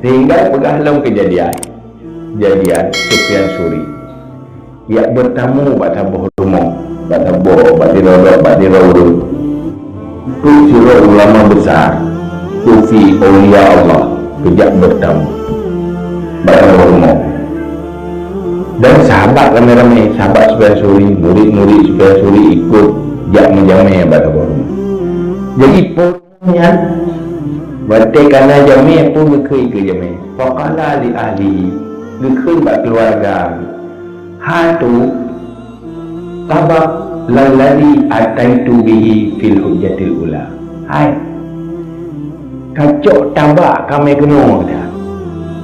Tinggal pegang kejadian Sufyan Suri ia bertamu pada berhormat pada dirodok pada dirodok tu surah ulama besar sufi awliya Allah kejap bertamu pada berhormat dan sahabat ramai-ramai sahabat Sufyan Suri murid-murid Sufyan Suri ikut jak menjamai pada berhormat jadi punya batik kerana jami pun berkei ke jami faqala li ahli berkei bak keluarga hatu tabak lalladhi ataitu bihi fil hujjatil ula hai kacok tabak kami kena kata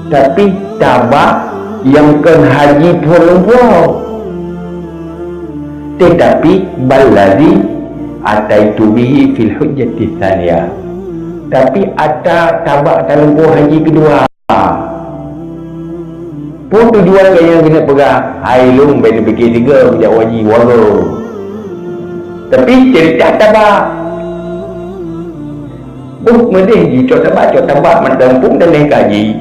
tapi tabak yang kan haji pun buat tetapi balladhi ataitu bihi fil hujjatil thaniyah tapi ada tabak dalam haji kedua pun tujuan yang kena pegang ailung bagi fikir tiga bijak haji walau tapi cerita tabak pun mending jika tabak mendampung dan naik haji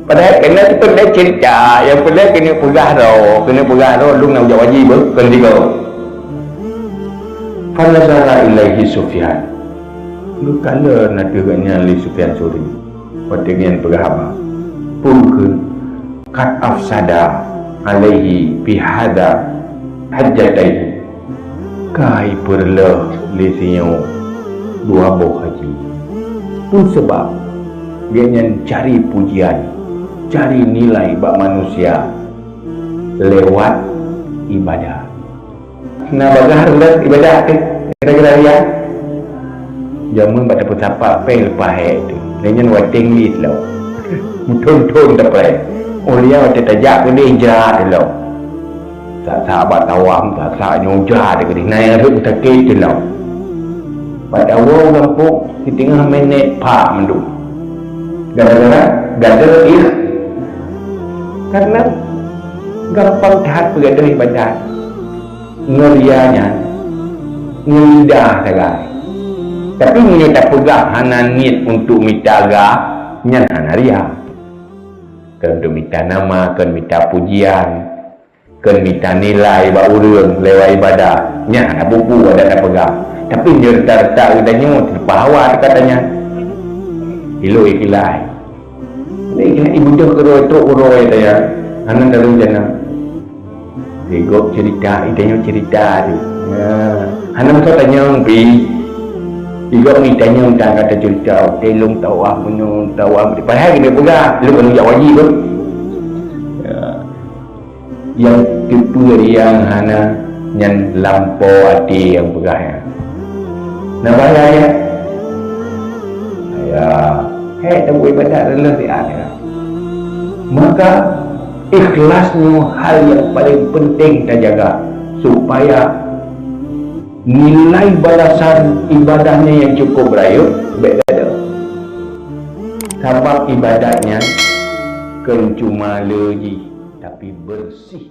padahal kena tu pun cerita yang pula kena pegang roh lu nak bijak haji kena tiga fanazara ilaihi Sufyan lu kala nak dengarnya li Sufyan Suri watengian pegahama pun kat afsada alaihi bihada hajjataihi kai perlah li sinyo dua buah haji pun sebab dia yang cari pujian cari nilai bak manusia lewat ibadah nah bagah ibadah kira-kira dia jamun pada petapa pel pahe tu dengan wating lit lo muton-ton dapat ulia wate tajak ke dia jahat lo tak sahabat tawam tak sak nyoja de ke nai ada utakit tu lo pada awal kampung di tengah minit pak mendu gara-gara gagal karena gampang tahat berada ibadat ngerianya ngidah sagai tapi ini tak pegang hana niat untuk minta agak nyan hana ria kan untuk minta nama kan minta pujian kan minta nilai bak urang lewat ibadah nyan hana buku ada tak pegang tapi nyerta-rta udahnya terpahawa katanya ilo ikilai ibu dah keroi truk keroi tanya hana dalam jana Igok cerita, itanya cerita tu. Hana kau tanya pi. Igok ni tanya tentang kata cerita, telung tawah menung tawah. Padahal kena pegang, lu kan jak wajib pun. Yang tipu yang hana yang lampau hati yang pegang. Nampak ya? Ya, tak boleh ibadat adalah dia. Maka ikhlasnya hal yang paling penting kita jaga supaya nilai balasan ibadahnya yang cukup berayut baik ada sebab ibadahnya kan cuma leji tapi bersih